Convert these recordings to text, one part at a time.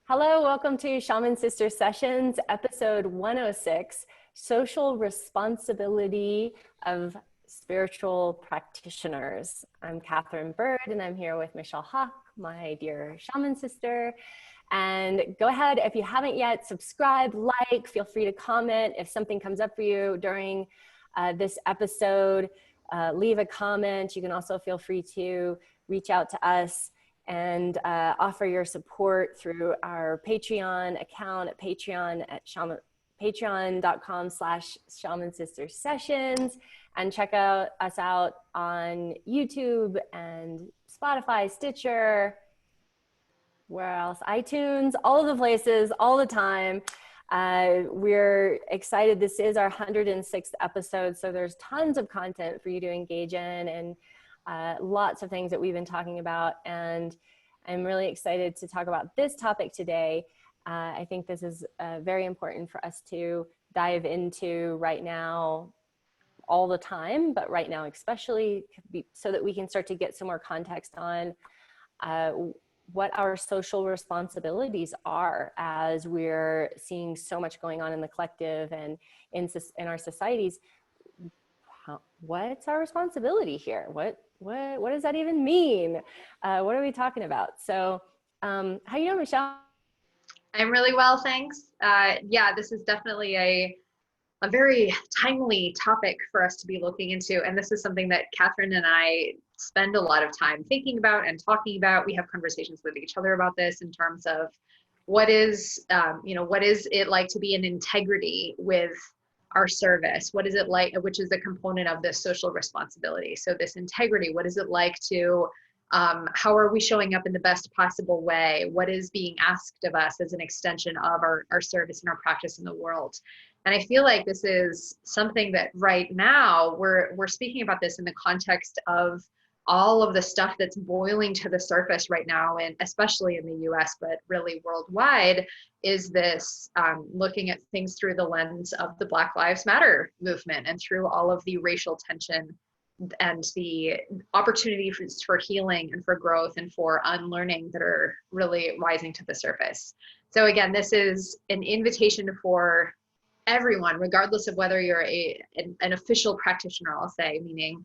Hello, welcome to Shaman Sister Sessions, episode 106, Social Responsibility of Spiritual Practitioners. I'm Katherine Bird, and I'm here with Michelle Hawk, my dear Shaman sister. And go ahead, if you haven't yet, subscribe, like, feel free to comment. If something comes up for you during this episode, leave a comment. You can also feel free to reach out to us and offer your support through our Patreon account at patreon.com/Shaman Sister Sessions, and check us out on YouTube and Spotify, Stitcher, where else? iTunes, all of the places, all the time. We're excited. This is our 106th episode, so there's tons of content for you to engage in, and lots of things that we've been talking about, and I'm really excited to talk about this topic today. I think this is very important for us to dive into right now, all the time, but right now especially, so that we can start to get some more context on what our social responsibilities are as we're seeing so much going on in the collective and in our societies. What's our responsibility here? What does that even mean? What are we talking about? So how you doing, Michelle? I'm really well, thanks. Yeah, this is definitely a very timely topic for us to be looking into. And this is something that Katherine and I spend a lot of time thinking about and talking about. We have conversations with each other about this in terms of what is it like to be in integrity with our service? What is it like, which is a component of this social responsibility. So this integrity, what is it like to, how are we showing up in the best possible way? What is being asked of us as an extension of our service and our practice in the world? And I feel like this is something that right now we're speaking about this in the context of all of the stuff that's boiling to the surface right now, and especially in the US, but really worldwide, is this looking at things through the lens of the Black Lives Matter movement and through all of the racial tension and the opportunity for healing and for growth and for unlearning that are really rising to the surface. So again, this is an invitation for everyone, regardless of whether you're an official practitioner, I'll say, meaning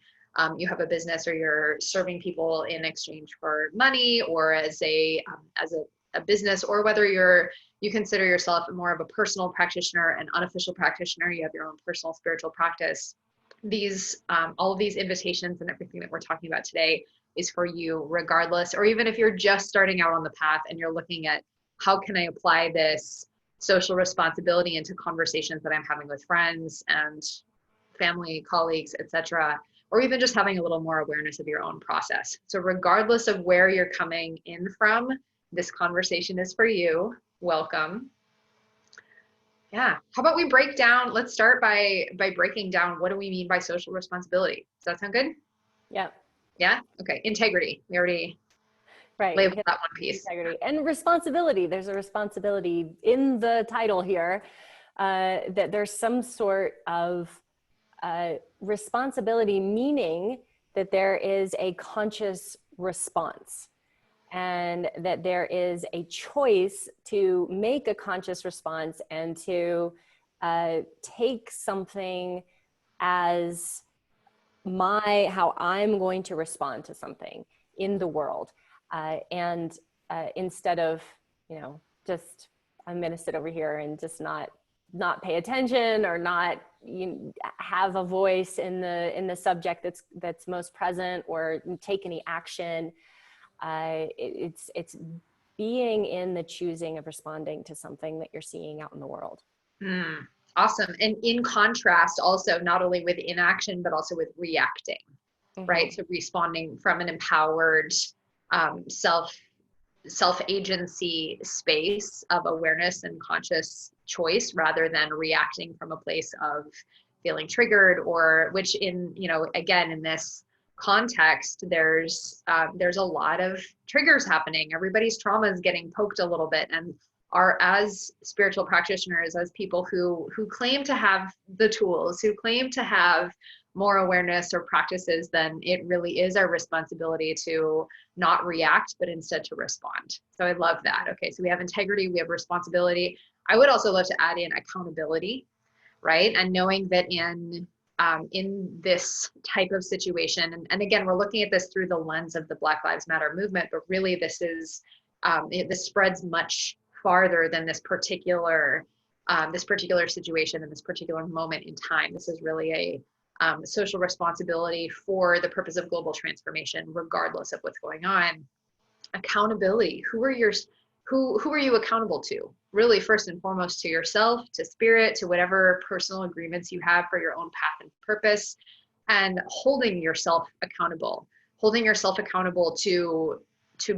you have a business or you're serving people in exchange for money, or as a business, or whether you consider yourself more of a personal practitioner, an unofficial practitioner, you have your own personal spiritual practice. These all of these invitations and everything that we're talking about today is for you, regardless, or even if you're just starting out on the path and you're looking at how can I apply this social responsibility into conversations that I'm having with friends and family, colleagues, etc., or even just having a little more awareness of your own process. So regardless of where you're coming in from, this conversation is for you. Welcome. Yeah. How about we break down, let's start by breaking down, what do we mean by social responsibility? Does that sound good? Yeah. Yeah? Okay. Integrity. We already labeled that one piece. Integrity and responsibility. There's a responsibility in the title here, that there's some sort of responsibility, meaning that there is a conscious response and that there is a choice to make a conscious response and to take something as how I'm going to respond to something in the world. And instead of, just I'm going to sit over here and just not pay attention or not have a voice in the subject that's most present or take any action. It's being in the choosing of responding to something that you're seeing out in the world. Awesome. And in contrast, also not only with inaction, but also with reacting, right? So responding from an empowered self-agency space of awareness and conscious choice, rather than reacting from a place of feeling triggered, or which again, in this context, there's a lot of triggers happening. Everybody's trauma is getting poked a little bit, and are, as spiritual practitioners, as people who claim to have the tools, who claim to have more awareness or practices, then it really is our responsibility to not react, but instead to respond. So I love that. Okay, so we have integrity, we have responsibility. I would also love to add in accountability, right? And knowing that in this type of situation, and again, we're looking at this through the lens of the Black Lives Matter movement, but really this is this spreads much farther than this particular situation and this particular moment in time. This is really a social responsibility for the purpose of global transformation, regardless of what's going on. Accountability. Who are you accountable to? Really, first and foremost, to yourself, to spirit, to whatever personal agreements you have for your own path and purpose, and holding yourself accountable. Holding yourself accountable to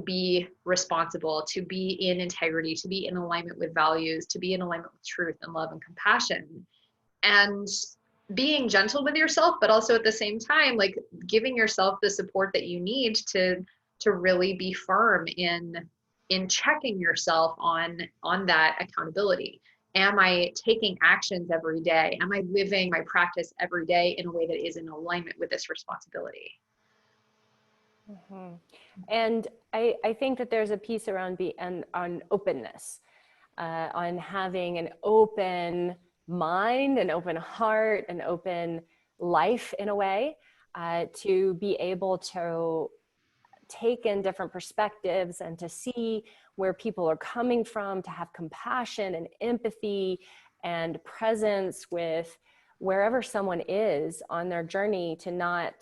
be responsible, to be in integrity, to be in alignment with values, to be in alignment with truth and love and compassion. And being gentle with yourself, but also at the same time, like giving yourself the support that you need to really be firm in checking yourself on that accountability. Am I taking actions every day? Am I living my practice every day in a way that is in alignment with this responsibility? Mm-hmm. And I think that there's a piece around on openness, on having an open mind, an open heart, an open life in a way, to be able to take in different perspectives and to see where people are coming from, to have compassion and empathy and presence with wherever someone is on their journey, to not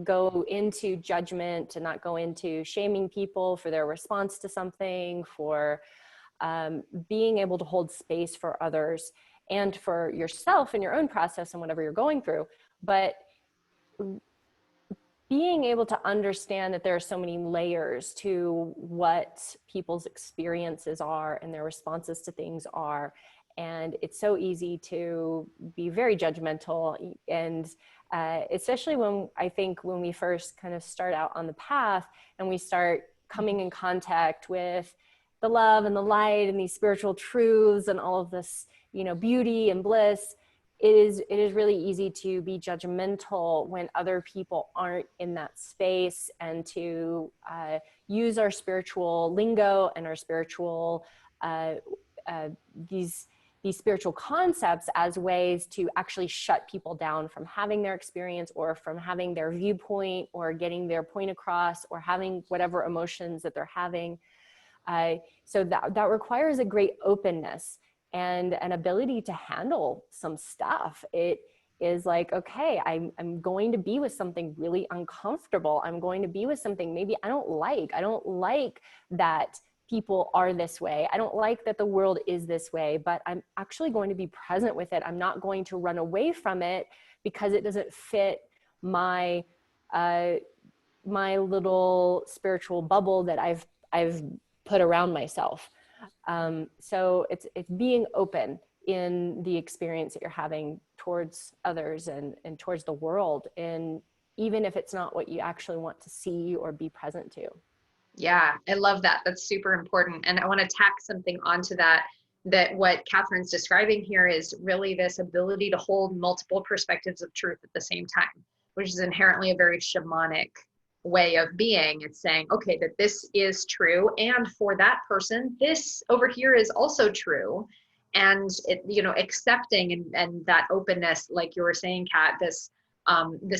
go into judgment, to not go into shaming people for their response to something, for being able to hold space for others and for yourself and your own process and whatever you're going through. But being able to understand that there are so many layers to what people's experiences are and their responses to things are. And it's so easy to be very judgmental. And especially when we first kind of start out on the path and we start coming in contact with the love and the light and these spiritual truths and all of this, beauty and bliss, it is really easy to be judgmental when other people aren't in that space, and to use our spiritual lingo and our spiritual these spiritual concepts as ways to actually shut people down from having their experience, or from having their viewpoint, or getting their point across, or having whatever emotions that they're having. So that requires a great openness and an ability to handle some stuff. It is like, okay, I'm going to be with something really uncomfortable. I'm going to be with something maybe I don't like. I don't like that people are this way. I don't like that the world is this way, but I'm actually going to be present with it. I'm not going to run away from it because it doesn't fit my my little spiritual bubble that I've put around myself. So it's being open in the experience that you're having towards others and towards the world, and even if it's not what you actually want to see or be present to. Yeah, I love that. That's super important. And I want to tack something onto that what Katherine's describing here is really this ability to hold multiple perspectives of truth at the same time, which is inherently a very shamanic way of being. It's saying, okay, that this is true, and for that person, this over here is also true. And accepting and that openness, like you were saying, Kat, this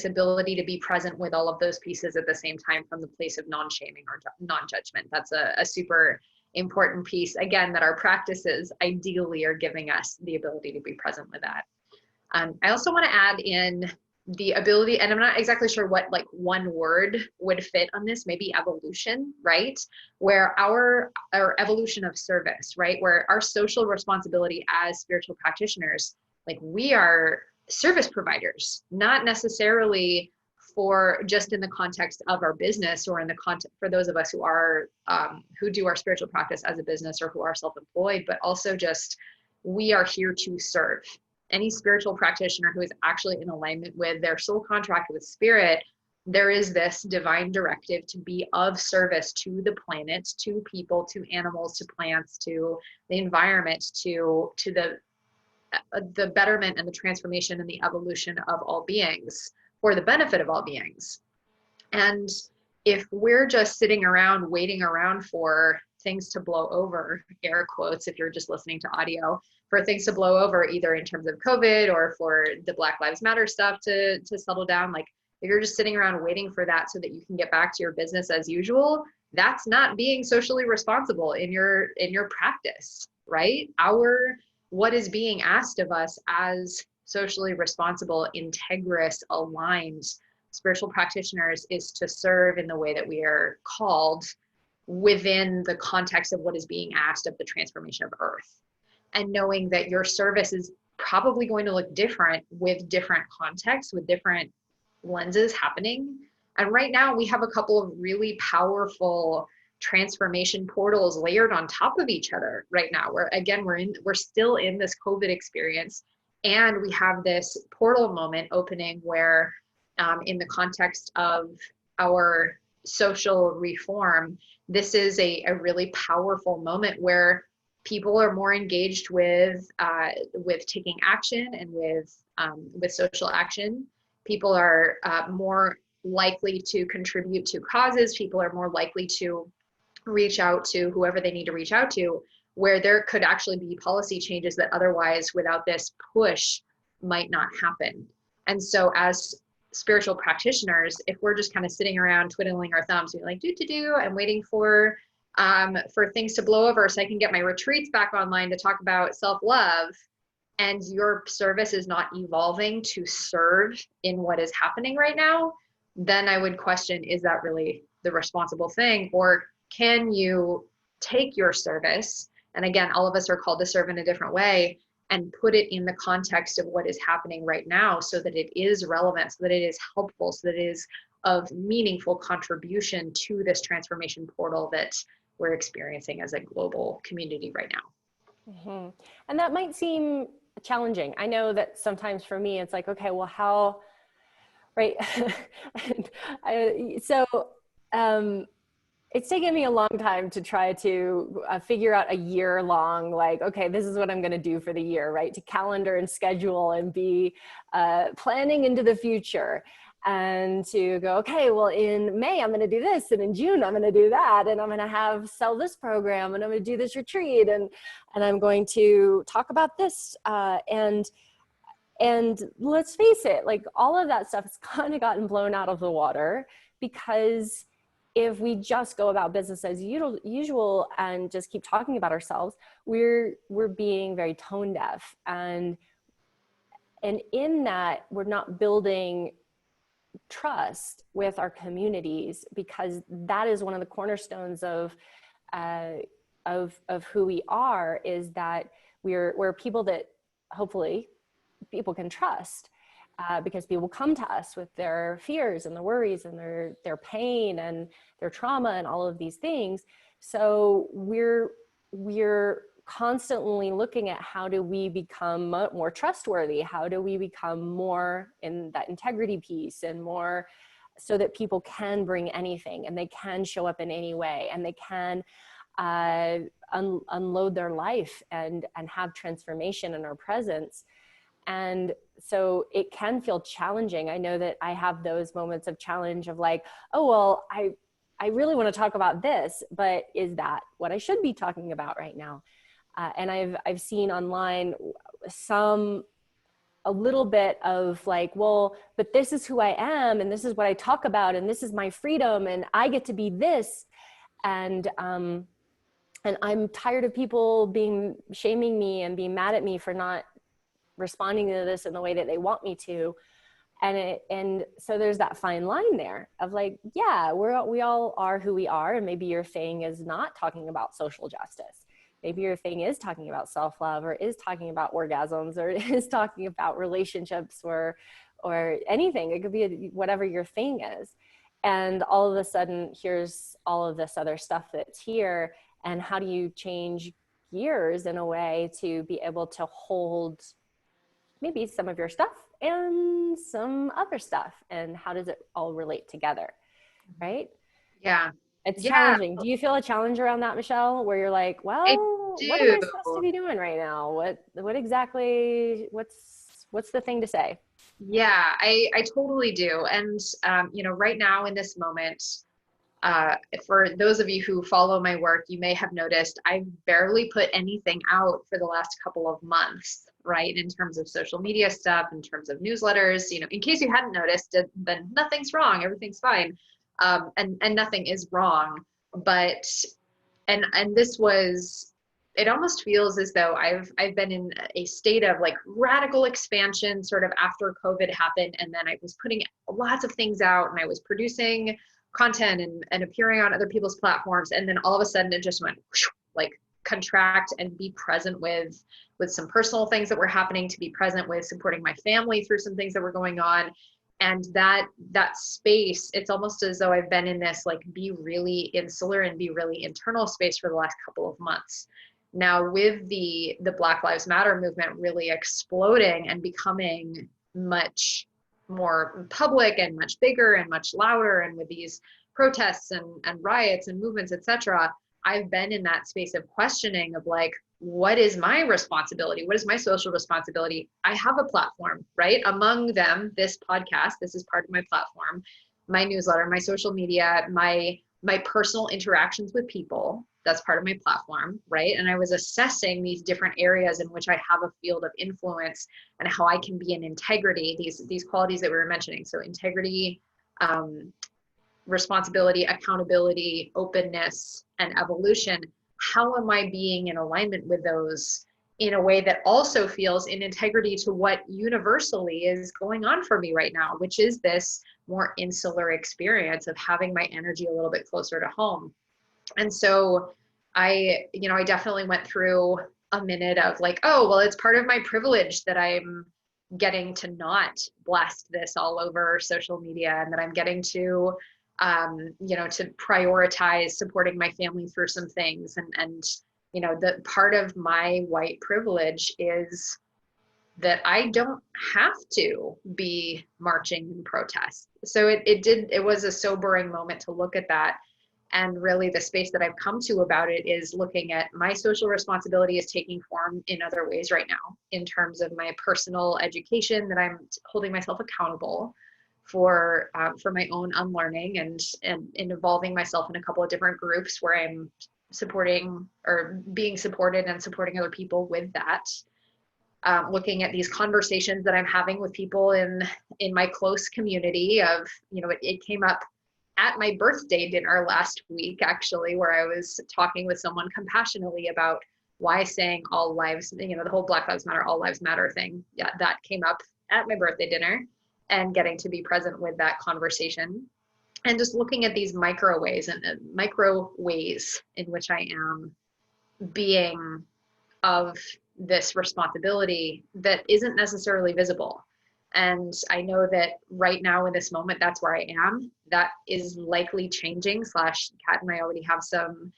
ability to be present with all of those pieces at the same time from the place of non-shaming or non-judgment. That's a super important piece, again, that our practices ideally are giving us the ability to be present with that. I also want to add in the ability, and I'm not exactly sure what like one word would fit on this, maybe evolution, right? Where our evolution of service, right? Where our social responsibility as spiritual practitioners, like we are service providers, not necessarily for just in the context of our business, or in the context for those of us who are who do our spiritual practice as a business or who are self-employed, but also just we are here to serve. Any spiritual practitioner who is actually in alignment with their soul contract with spirit, there is this divine directive to be of service to the planet, to people, to animals, to plants, to the environment, to the betterment and the transformation and the evolution of all beings. for the benefit of all beings. And if we're just sitting around waiting around for things to blow over, air quotes, if you're just listening to audio, for things to blow over, either in terms of COVID or for the Black Lives Matter stuff to settle down, like if you're just sitting around waiting for that so that you can get back to your business as usual, that's not being socially responsible in your practice, right? What is being asked of us as socially responsible, integrous, aligned spiritual practitioners is to serve in the way that we are called within the context of what is being asked of the transformation of Earth. And knowing that your service is probably going to look different with different contexts, with different lenses happening. And right now we have a couple of really powerful transformation portals layered on top of each other right now. We're still in this COVID experience, and we have this portal moment opening where in the context of our social reform, this is a really powerful moment where people are more engaged with taking action and with social action. People are more likely to contribute to causes. People are more likely to reach out to whoever they need to reach out to, where there could actually be policy changes that otherwise, without this push, might not happen. And so as spiritual practitioners, if we're just kind of sitting around twiddling our thumbs, being like do and waiting for things to blow over so I can get my retreats back online to talk about self-love, and your service is not evolving to serve in what is happening right now, then I would question, is that really the responsible thing? Or can you take your service, and again, all of us are called to serve in a different way, and put it in the context of what is happening right now so that it is relevant, so that it is helpful, so that it is of meaningful contribution to this transformation portal that we're experiencing as a global community right now. Mm-hmm. And that might seem challenging. I know that sometimes for me, it's like, okay, well, how, right? It's taken me a long time to try to figure out a year long, like, okay, this is what I'm going to do for the year, right? To calendar and schedule and be planning into the future, and to go, okay, well, in May, I'm going to do this. And in June, I'm going to do that. And I'm going to sell this program, and I'm going to do this retreat. And I'm going to talk about this. And let's face it, like all of that stuff has kind of gotten blown out of the water, because if we just go about business as usual and just keep talking about ourselves, we're being very tone deaf. And in that, we're not building trust with our communities, because that is one of the cornerstones of who we are, is that we're people that hopefully people can trust, because people come to us with their fears and their worries and their pain and their trauma and all of these things. So we're constantly looking at, how do we become more trustworthy? How do we become more in that integrity piece, and more so that people can bring anything, and they can show up in any way, and they can unload their life and have transformation in our presence. And so it can feel challenging. I know that I have those moments of challenge of like, oh, well, I really want to talk about this, but is that what I should be talking about right now? And I've seen online a little bit of like, well, but this is who I am, and this is what I talk about, and this is my freedom, and I get to be this. And I'm tired of people shaming me and being mad at me for not responding to this in the way that they want me to. And so there's that fine line there of like, yeah, we all are who we are. And maybe your thing is not talking about social justice. Maybe your thing is talking about self-love, or is talking about orgasms, or is talking about relationships, or anything. It could be whatever your thing is. And all of a sudden, here's all of this other stuff that's here. And how do you change gears in a way to be able to hold maybe some of your stuff and some other stuff, and how does it all relate together, right? Yeah. It's Yeah, challenging. Do you feel a challenge around that, Michelle, where you're like, I well, what am do. I supposed to be doing right now? What exactly, what's the thing to say? Yeah, I totally do. And, right now in this moment, for those of you who follow my work, you may have noticed I've barely put anything out for the last couple of months, right? In terms of social media stuff, in terms of newsletters, in case you hadn't noticed, then nothing's wrong, everything's fine. And nothing is wrong. But and this was, it almost feels as though I've been in a state of like radical expansion sort of after COVID happened. And then I was putting lots of things out and I was producing content and appearing on other people's platforms. And then all of a sudden it just went like contract and be present with some personal things that were happening, to be present with supporting my family through some things that were going on. And that space, it's almost as though I've been in this like be really insular and be really internal space for the last couple of months. Now with the Black Lives Matter movement really exploding and becoming much more public and much bigger and much louder, and with these protests and riots and movements, etc., I've been in that space of questioning of like, what is my responsibility? What is my social responsibility? I have a platform, right? Among them, this podcast, this is part of my platform, my newsletter, my social media, my personal interactions with people, that's part of my platform, right? And I was assessing these different areas in which I have a field of influence and how I can be in integrity, these qualities that we were mentioning. So integrity, responsibility, accountability, openness, and evolution. How am I being in alignment with those in a way that also feels in integrity to what universally is going on for me right now, which is this more insular experience of having my energy a little bit closer to home. And so I definitely went through a minute of like, oh, well, it's part of my privilege that I'm getting to not blast this all over social media, and that I'm getting to to prioritize supporting my family through some things. And the part of my white privilege is that I don't have to be marching in protest. So it was a sobering moment to look at that. And really the space that I've come to about it is looking at my social responsibility is taking form in other ways right now, in terms of my personal education, that I'm holding myself accountable for my own unlearning, and involving myself in a couple of different groups where I'm supporting or being supported and supporting other people with that. Looking at these conversations that I'm having with people in my close community of, it came up at my birthday dinner last week, actually, where I was talking with someone compassionately about why saying all lives, the whole Black Lives Matter, all lives matter thing. Yeah, that came up at my birthday dinner, and getting to be present with that conversation. And just looking at these micro ways in which I am being of this responsibility that isn't necessarily visible. And I know that right now in this moment, that's where I am. That is likely changing. Kat and I already have some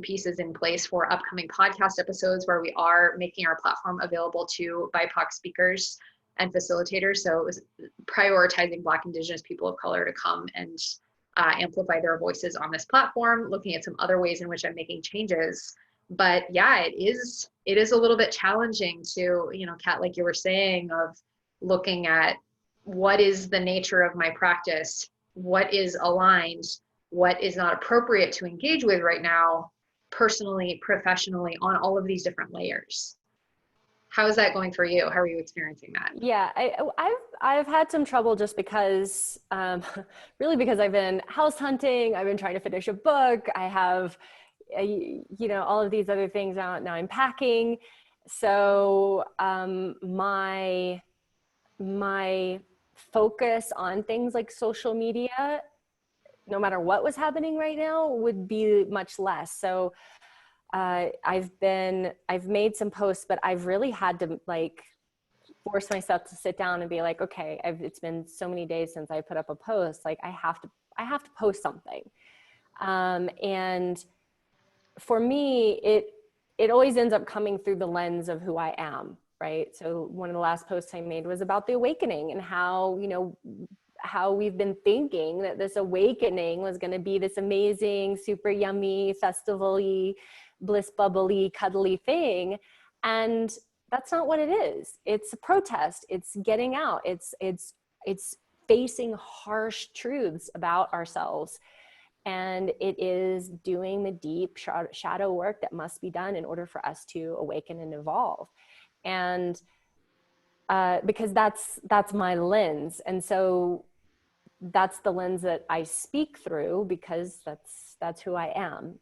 pieces in place for upcoming podcast episodes where we are making our platform available to BIPOC speakers and facilitators. So it was prioritizing Black, Indigenous, people of color to come and amplify their voices on this platform, looking at some other ways in which I'm making changes. But yeah, it is a little bit challenging to, Kat, like you were saying, of looking at what is the nature of my practice, what is aligned, what is not appropriate to engage with right now, personally, professionally, on all of these different layers. How is that going for you? How are you experiencing that? Yeah, I've had some trouble just because, really because I've been house hunting. I've been trying to finish a book. I have, all of these other things out now. I'm packing, so my focus on things like social media, no matter what was happening right now, would be much less. So I've made some posts, but I've really had to like force myself to sit down and be like, okay, it's been so many days since I put up a post. Like I have to post something. And for me, it always ends up coming through the lens of who I am, right? So one of the last posts I made was about the awakening, and how we've been thinking that this awakening was going to be this amazing, super yummy, festival-y, bliss bubbly, cuddly thing. And That's not what it is. It's a protest. It's getting out. It's facing harsh truths about ourselves. And it is doing the deep shadow work that must be done in order for us to awaken and evolve. And because that's my lens. And so that's the lens that I speak through, because that's who I am.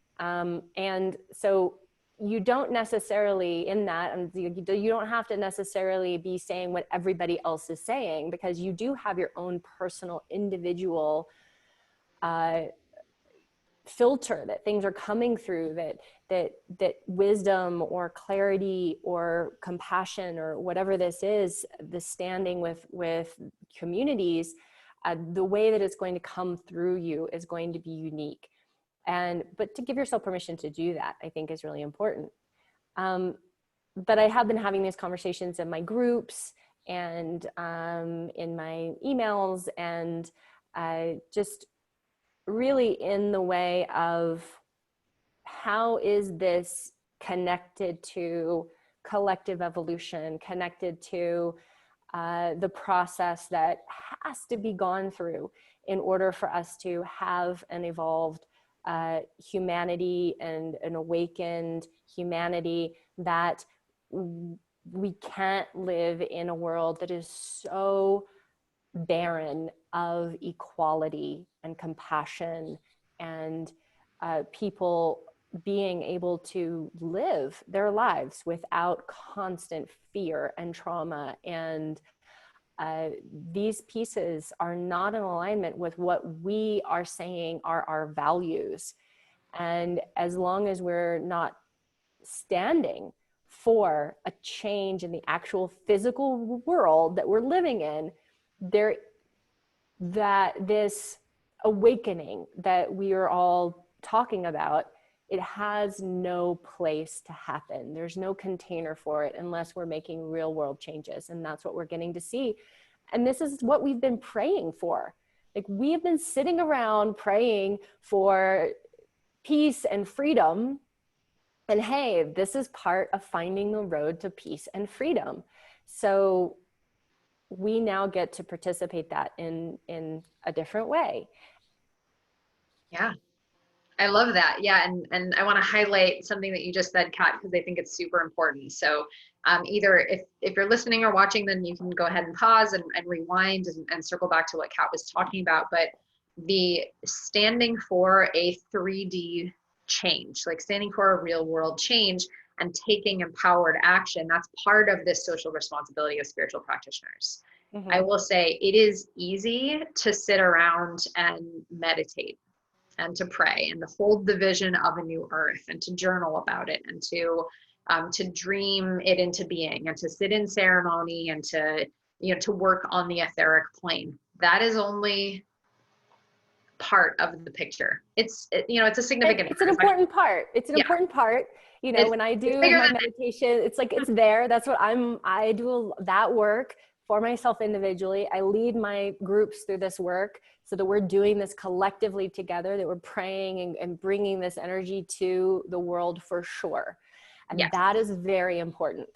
And so you don't necessarily in that, and you don't have to necessarily be saying what everybody else is saying, because you do have your own personal individual filter that things are coming through, that wisdom or clarity or compassion or whatever this is, the standing with communities, the way that it's going to come through you is going to be unique. But to give yourself permission to do that, I think, is really important. But I have been having these conversations in my groups and in my emails, and just really in the way of how is this connected to collective evolution, connected to the process that has to be gone through in order for us to have an evolved humanity and an awakened humanity, that we can't live in a world that is so barren of equality and compassion and people being able to live their lives without constant fear and trauma. And these pieces are not in alignment with what we are saying are our values. And as long as we're not standing for a change in the actual physical world that we're living in, there, that this awakening that we are all talking about, it has no place to happen. There's no container for it unless we're making real world changes. And that's what we're getting to see. And this is what we've been praying for. Like, we have been sitting around praying for peace and freedom. And hey, this is part of finding the road to peace and freedom. So we now get to participate that in a different way. Yeah. I love that. Yeah. And I want to highlight something that you just said, Kat, because I think it's super important. So either if you're listening or watching, then you can go ahead and pause and rewind and circle back to what Kat was talking about. But the standing for a 3D change, like standing for a real world change and taking empowered action, that's part of this social responsibility of spiritual practitioners. Mm-hmm. I will say it is easy to sit around and meditate and to pray and to hold the vision of a new earth and to journal about it and to dream it into being and to sit in ceremony and to work on the etheric plane. That is only part of the picture. It's a significant It's an important part. It's an important part. When I do my meditation, it's like, it's there. That's what I do that work for myself individually. I lead my groups through this work so that we're doing this collectively together, that we're praying and bringing this energy to the world for sure. And that is very important.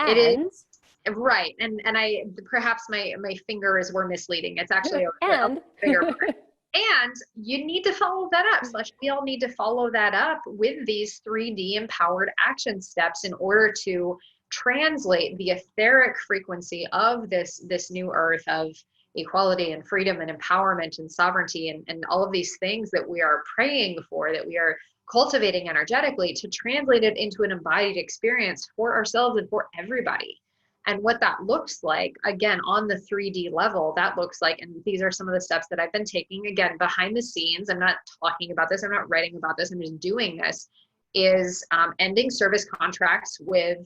It is. Right. And I, perhaps my fingers were misleading. It's actually a bigger part. And you need to follow that up. We all need to follow that up with these 3D empowered action steps in order to translate the etheric frequency of this new earth of equality and freedom and empowerment and sovereignty and all of these things that we are praying for, that we are cultivating energetically, to translate it into an embodied experience for ourselves and for everybody. And what that looks like, again, on the 3D level, that looks like, and these are some of the steps that I've been taking, again, behind the scenes. I'm not talking about this. I'm not writing about this. I'm just doing this, is ending service contracts with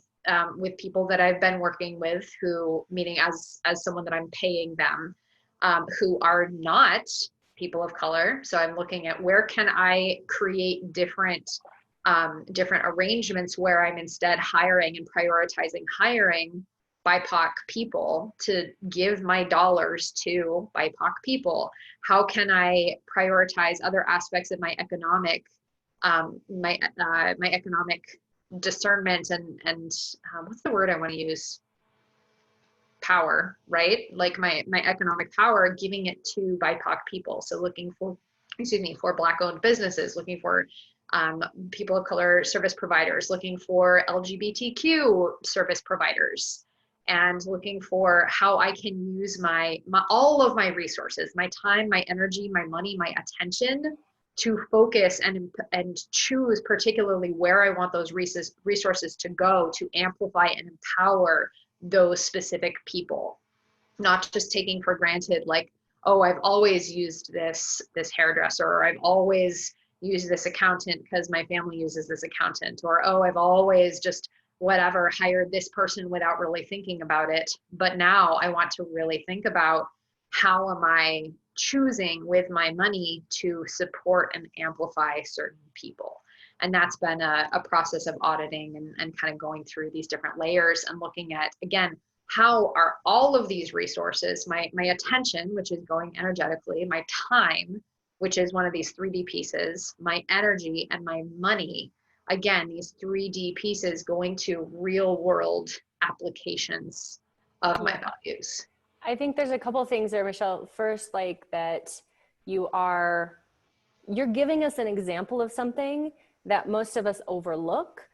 people that I've been working with, who, meaning as someone that I'm paying them, who are not people of color. So I'm looking at where can I create different arrangements where I'm instead hiring and prioritizing hiring BIPOC people to give my dollars to BIPOC people. How can I prioritize other aspects of my economic discernment and what's the word I want to use? Power, right? Like my economic power, giving it to BIPOC people. So looking for, excuse me, for Black owned businesses, looking for people of color service providers, looking for LGBTQ service providers, and looking for how I can use my all of my resources, my time, my energy, my money, my attention to focus and choose particularly where I want those resources to go to amplify and empower those specific people, not just taking for granted like, oh, I've always used this hairdresser, or I've always used this accountant because my family uses this accountant, or oh, I've always just whatever hired this person without really thinking about it. But now I want to really think about how am I choosing with my money to support and amplify certain people. And that's been a process of auditing and kind of going through these different layers and looking at, again, how are all of these resources, my attention, which is going energetically, my time, which is one of these 3D pieces, my energy, and my money, again, these 3D pieces going to real world applications of my values. I think there's a couple of things there, Michelle. First, like that you're giving us an example of something that most of us overlook,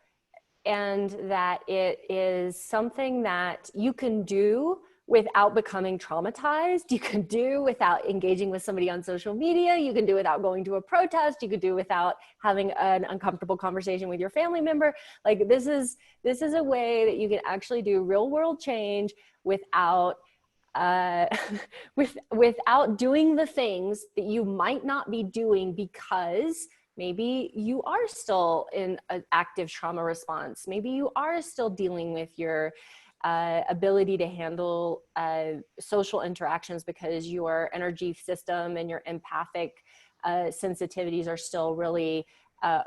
and that it is something that you can do without becoming traumatized. You can do without engaging with somebody on social media. You can do without going to a protest. You could do without having an uncomfortable conversation with your family member. Like this is a way that you can actually do real world change without without doing the things that you might not be doing because maybe you are still in an active trauma response. Maybe you are still dealing with your ability to handle social interactions because your energy system and your empathic sensitivities are still really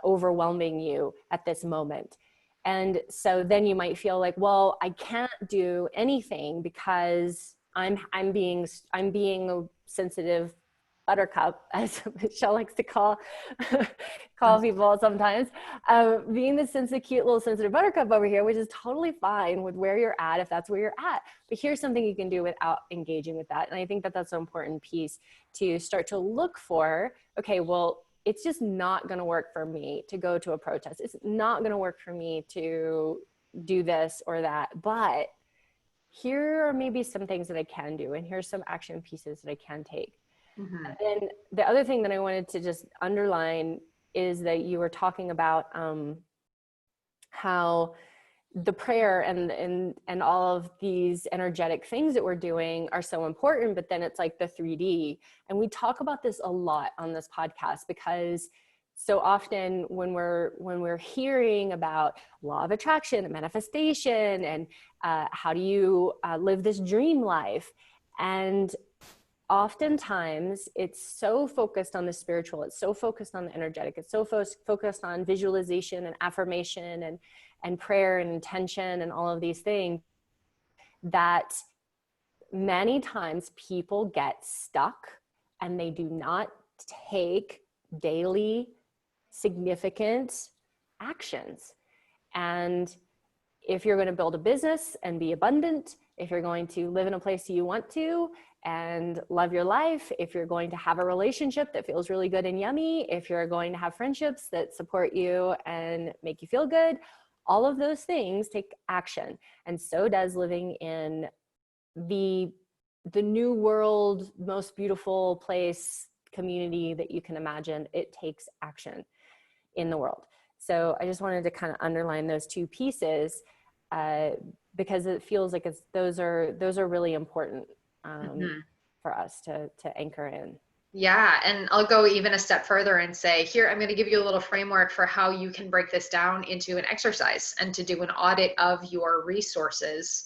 overwhelming you at this moment. And so then you might feel like, well, I can't do anything because I'm being a sensitive buttercup, as Michelle likes to call people sometimes, being the cute little sensitive buttercup over here, which is totally fine with where you're at, if that's where you're at. But here's something you can do without engaging with that. And I think that that's an important piece to start to look for. Okay, well, it's just not going to work for me to go to a protest. It's not going to work for me to do this or that. But here are maybe some things that I can do, and here's some action pieces that I can take. Mm-hmm. And then the other thing that I wanted to just underline is that you were talking about how the prayer and all of these energetic things that we're doing are so important, but then it's like the 3D. And we talk about this a lot on this podcast because so often when we're hearing about law of attraction and manifestation and how do you live this dream life, and oftentimes it's so focused on the spiritual, it's so focused on the energetic, it's so focused on visualization and affirmation and prayer and intention and all of these things, that many times people get stuck and they do not take daily significant actions. And if you're going to build a business and be abundant, if you're going to live in a place you want to and love your life, if you're going to have a relationship that feels really good and yummy, if you're going to have friendships that support you and make you feel good, all of those things take action. And so does living in the new world, most beautiful place, community that you can imagine. It takes action in the world. So I just wanted to kind of underline those two pieces because it feels like those are really important for us to anchor in. Yeah, and I'll go even a step further and say, here, I'm going to give you a little framework for how you can break this down into an exercise and to do an audit of your resources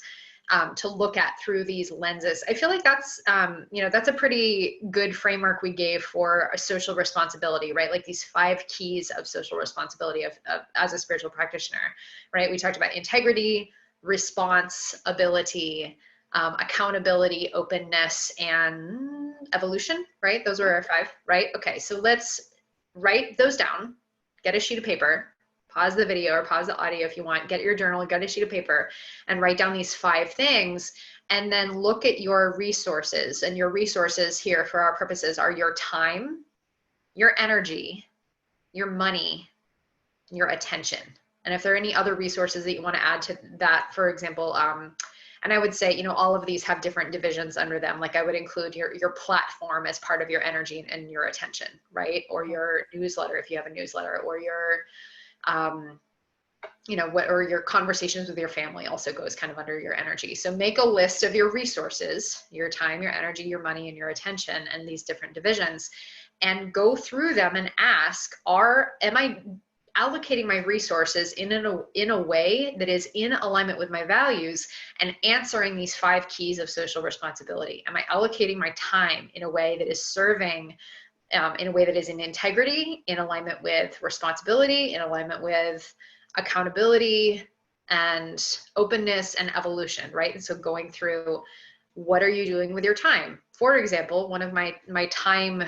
to look at through these lenses. I feel like that's, that's a pretty good framework we gave for a social responsibility, right? Like these 5 keys of social responsibility of as a spiritual practitioner, right? We talked about integrity, responsibility, accountability, openness, and evolution, right? Those were our 5, right? Okay, so let's write those down, get a sheet of paper, pause the video or pause the audio if you want, get your journal, get a sheet of paper, and write down these 5 things, and then look at your resources. And your resources here for our purposes are your time, your energy, your money, your attention. And if there are any other resources that you want to add to that, for example, and I would say, you know, all of these have different divisions under them. Like I would include your platform as part of your energy and your attention, right? Or your newsletter, if you have a newsletter, or your, you know, or your conversations with your family also goes kind of under your energy. So make a list of your resources, your time, your energy, your money, and your attention, and these different divisions, and go through them and ask, am I allocating my resources in a way that is in alignment with my values, and answering these 5 keys of social responsibility? Am I allocating my time in a way that is serving, in a way that is in integrity, in alignment with responsibility, in alignment with accountability and openness and evolution, right? And so going through, what are you doing with your time? For example, one of my time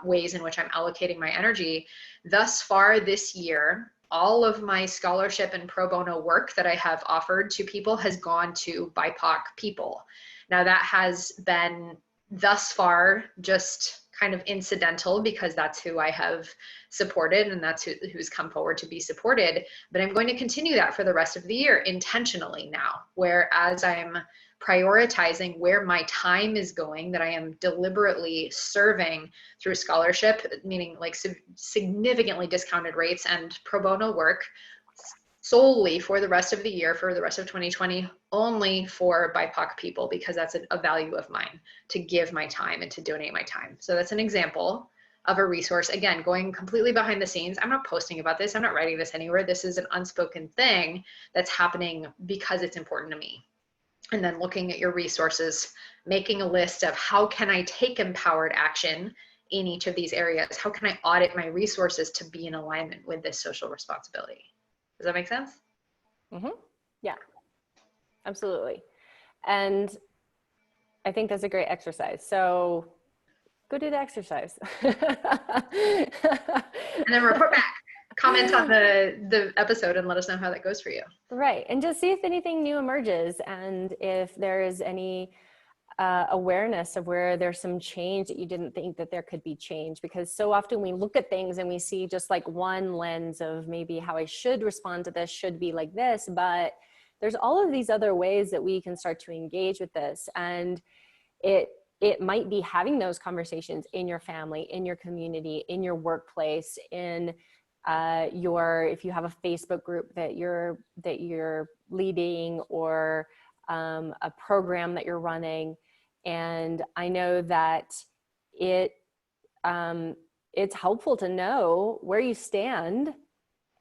ways in which I'm allocating my energy thus far this year, all of my scholarship and pro bono work that I have offered to people has gone to BIPOC people. Now that has been thus far just kind of incidental, because that's who I have supported and that's who's come forward to be supported. But I'm going to continue that for the rest of the year intentionally now, whereas I'm prioritizing where my time is going, that I am deliberately serving through scholarship, meaning like significantly discounted rates, and pro bono work solely for the rest of the year, for the rest of 2020, only for BIPOC people, because that's a value of mine, to give my time and to donate my time. So that's an example of a resource. Again, going completely behind the scenes. I'm not posting about this. I'm not writing this anywhere. This is an unspoken thing that's happening because it's important to me. And then looking at your resources, making a list of, how can I take empowered action in each of these areas? How can I audit my resources to be in alignment with this social responsibility? Does that make sense? Mm-hmm. Yeah, absolutely. And I think that's a great exercise. So go do the exercise. And then report back. Comment on the episode and let us know how that goes for you. Right. And just see if anything new emerges, and if there is any awareness of where there's some change that you didn't think that there could be change. Because so often we look at things and we see just like one lens of maybe how I should respond to this should be like this, but there's all of these other ways that we can start to engage with this. And it might be having those conversations in your family, in your community, in your workplace, in if you have a Facebook group that you're leading, or a program that you're running. And I know that it's helpful to know where you stand,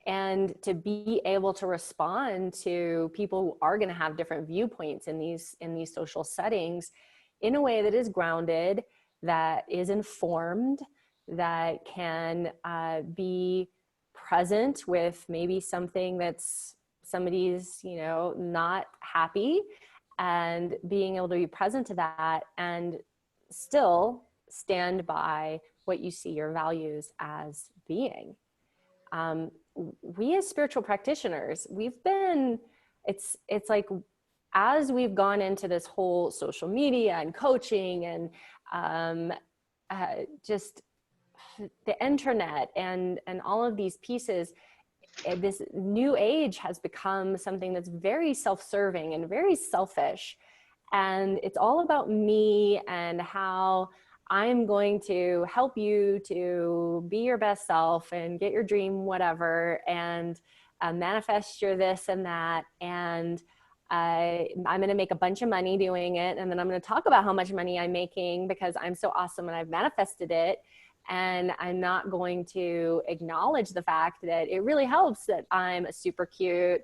and to be able to respond to people who are going to have different viewpoints in these social settings, in a way that is grounded, that is informed, that can be present with maybe something that's somebody's, not happy, and being able to be present to that and still stand by what you see your values as being. We as spiritual practitioners, it's like, as we've gone into this whole social media and coaching and just the internet and all of these pieces, this new age has become something that's very self-serving and very selfish. And it's all about me and how I'm going to help you to be your best self and get your dream, whatever, and manifest your this and that. And I'm going to make a bunch of money doing it. And then I'm going to talk about how much money I'm making because I'm so awesome and I've manifested it. And I'm not going to acknowledge the fact that it really helps that I'm a super cute,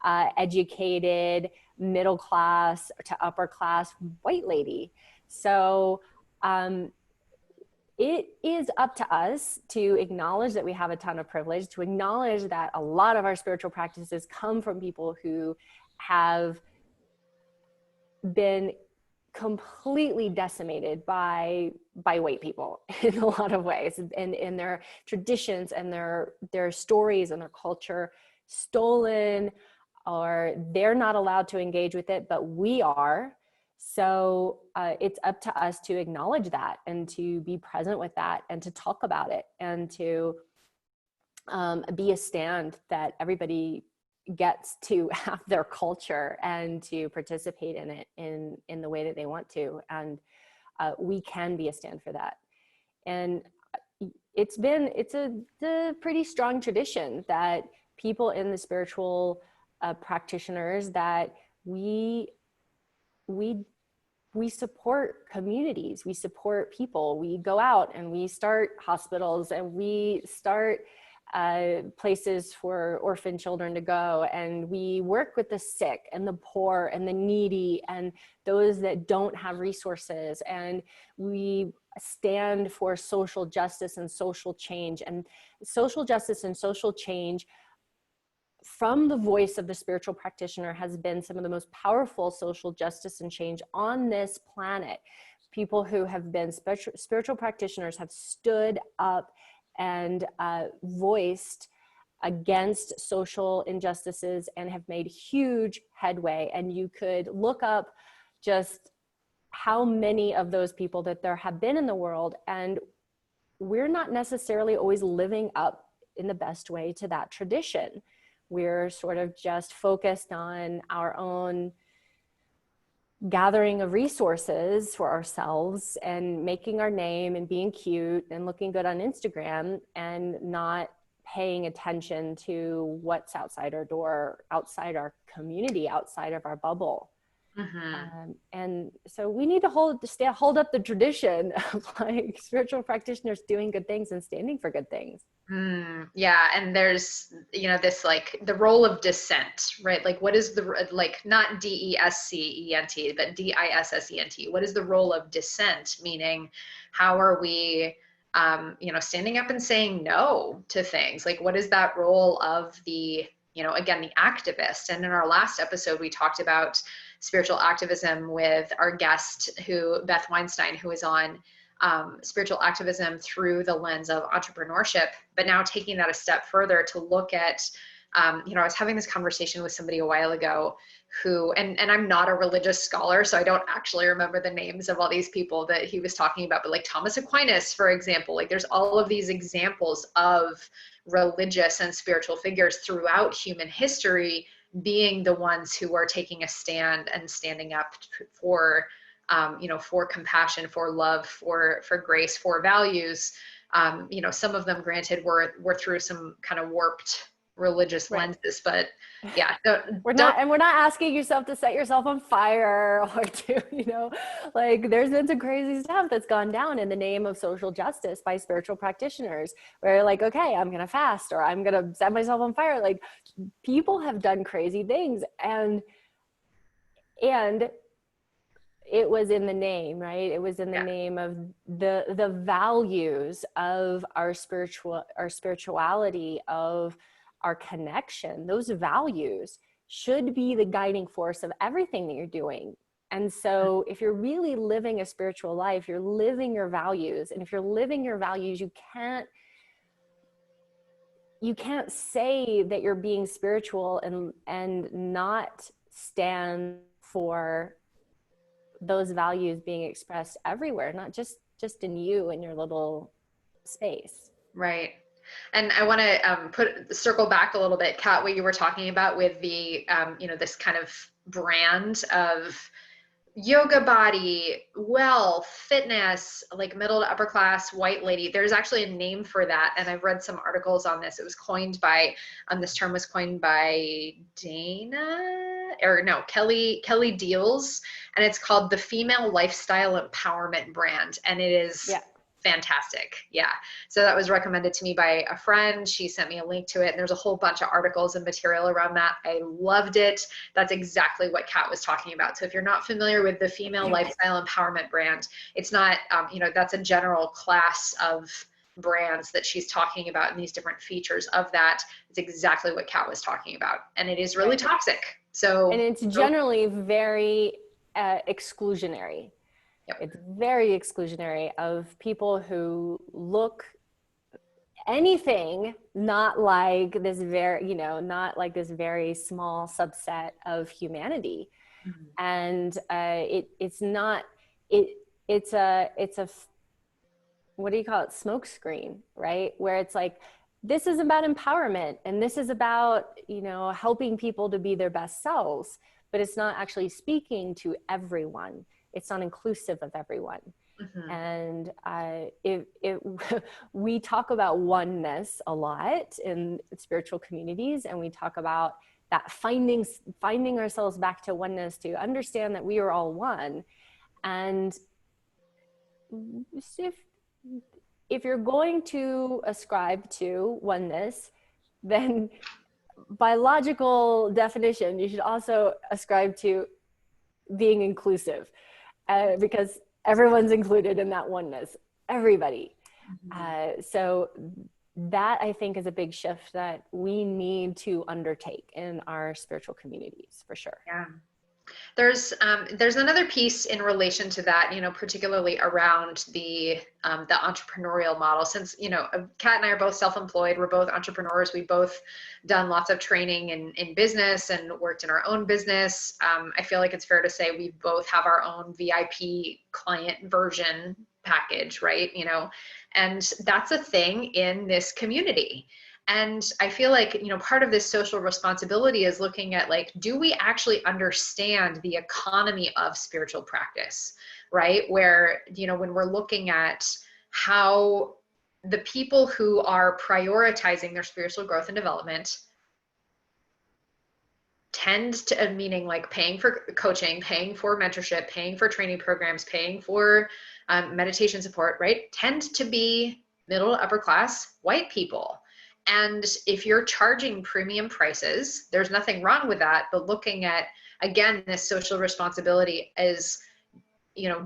educated, middle class to upper class white lady. So it is up to us to acknowledge that we have a ton of privilege, to acknowledge that a lot of our spiritual practices come from people who have been completely decimated by white people in a lot of ways, and in their traditions and their stories and their culture stolen, or they're not allowed to engage with it, but we are. So it's up to us to acknowledge that and to be present with that and to talk about it and to be a stand that everybody gets to have their culture and to participate in it in the way that they want to. And we can be a stand for that. And it's a pretty strong tradition that people in the spiritual practitioners, that we support communities, we support people, we go out and we start hospitals and we start places for orphan children to go, and we work with the sick and the poor and the needy and those that don't have resources, and we stand for social justice and social change. And social justice and social change from the voice of the spiritual practitioner has been some of the most powerful social justice and change on this planet. People who have been spiritual practitioners have stood up and voiced against social injustices and have made huge headway. And you could look up just how many of those people that there have been in the world, and we're not necessarily always living up in the best way to that tradition. We're sort of just focused on our own gathering of resources for ourselves and making our name and being cute and looking good on Instagram, and not paying attention to what's outside our door, outside our community, outside of our bubble. And so we need to hold up the tradition of like spiritual practitioners doing good things and standing for good things. Yeah. And there's, this like the role of dissent, right? Like what is the, like not DESCENT, but DISSENT. What is the role of dissent? Meaning, how are we, standing up and saying no to things? Like, what is that role of the, again, the activist? And in our last episode, we talked about spiritual activism with our guest Beth Weinstein, who is on spiritual activism through the lens of entrepreneurship, but now taking that a step further to look at, I was having this conversation with somebody a while ago who, and I'm not a religious scholar, so I don't actually remember the names of all these people that he was talking about, but like Thomas Aquinas, for example, like there's all of these examples of religious and spiritual figures throughout human history being the ones who are taking a stand and standing up for for compassion, for love, for grace, for values. Some of them, granted, were through some kind of warped religious lenses, but yeah, we're not asking yourself to set yourself on fire or to, like there's been some crazy stuff that's gone down in the name of social justice by spiritual practitioners, where like, okay, I'm going to fast, or I'm going to set myself on fire. Like people have done crazy things, and it was in the name, right? It was in the name of the values of our spirituality, of our connection. Those values should be the guiding force of everything that you're doing. And so if you're really living a spiritual life, you're living your values. And if you're living your values, you can't say that you're being spiritual and not stand for those values being expressed everywhere, not just in you and your little space. Right. And I want to circle back a little bit, Kat, what you were talking about with the, this kind of brand of yoga body, wealth, fitness, like middle to upper class white lady. There's actually a name for that. And I've read some articles on this. It was coined by, this term was coined by Kelly Deals. And it's called the Female Lifestyle Empowerment Brand. And it is fantastic. Yeah. So that was recommended to me by a friend. She sent me a link to it, and there's a whole bunch of articles and material around that. I loved it. That's exactly what Kat was talking about. So if you're not familiar with the Female Lifestyle Empowerment Brand, it's not, that's a general class of brands that she's talking about, and these different features of that. It's exactly what Kat was talking about. And it is really toxic. So, and it's generally very exclusionary. Yep. It's very exclusionary of people who look anything not like this very, not like this very small subset of humanity. Mhm. And it's not, it's a what do you call it, smoke screen, right? Where it's like, this is about empowerment and this is about, helping people to be their best selves, but it's not actually speaking to everyone. It's not inclusive of everyone. Mhm. And we talk about oneness a lot in spiritual communities, and we talk about that finding ourselves back to oneness, to understand that we are all one. And if you're going to ascribe to oneness, then by logical definition, you should also ascribe to being inclusive, because everyone's included in that oneness, everybody. So that, I think, is a big shift that we need to undertake in our spiritual communities, for sure. Yeah. There's another piece in relation to that, particularly around the entrepreneurial model. Since Kat and I are both self-employed, we're both entrepreneurs. We've both done lots of training in business and worked in our own business. I feel like it's fair to say we both have our own VIP client version package, right? And that's a thing in this community. And I feel like, part of this social responsibility is looking at, like, do we actually understand the economy of spiritual practice, right? Where, when we're looking at how the people who are prioritizing their spiritual growth and development tend to, meaning like paying for coaching, paying for mentorship, paying for training programs, paying for meditation support, right? Tend to be middle to upper class white people. And if you're charging premium prices, there's nothing wrong with that. But looking at, again, this social responsibility is,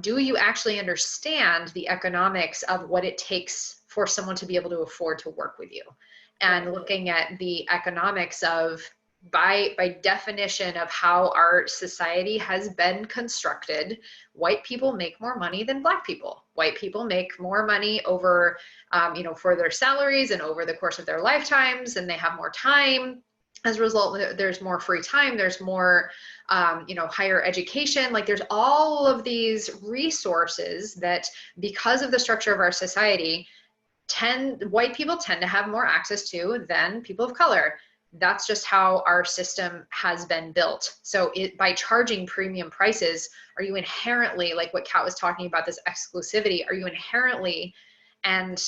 do you actually understand the economics of what it takes for someone to be able to afford to work with you? And looking at the economics of, by definition of how our society has been constructed, white people make more money than Black people. White people make more money over, for their salaries and over the course of their lifetimes, and they have more time. As a result, there's more free time, there's more, higher education. Like, there's all of these resources that, because of the structure of our society, white people tend to have more access to than people of color. That's just how our system has been built. So by charging premium prices, are you inherently, like what Kat was talking about, this exclusivity, are you inherently, and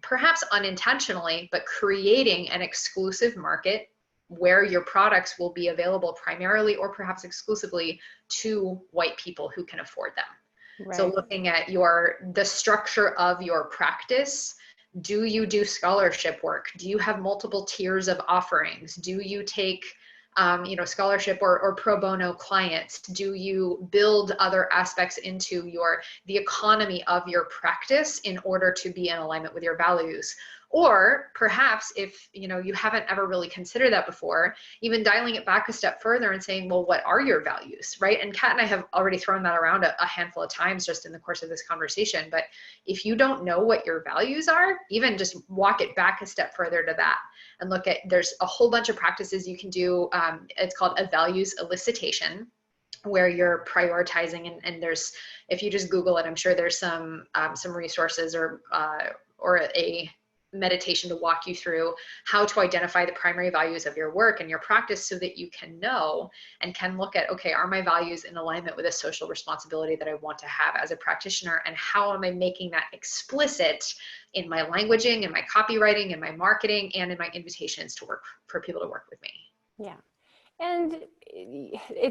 perhaps unintentionally, but creating an exclusive market where your products will be available primarily or perhaps exclusively to white people who can afford them? Right. So looking at the structure of your practice, do you do scholarship work? Do you have multiple tiers of offerings? Do you take scholarship or pro bono clients? Do you build other aspects into the economy of your practice in order to be in alignment with your values? Or perhaps if you haven't ever really considered that before, even dialing it back a step further and saying, well, what are your values, right? And Kat and I have already thrown that around a handful of times just in the course of this conversation. But if you don't know what your values are, even just walk it back a step further to that and look at, there's a whole bunch of practices you can do. It's called a values elicitation, where you're prioritizing, and there's, if you just Google it, I'm sure there's some resources or a meditation to walk you through how to identify the primary values of your work and your practice, so that you can know and can look at, okay, are my values in alignment with a social responsibility that I want to have as a practitioner, and how am I making that explicit in my languaging and my copywriting and my marketing and in my invitations to work for people to work with me? Yeah. And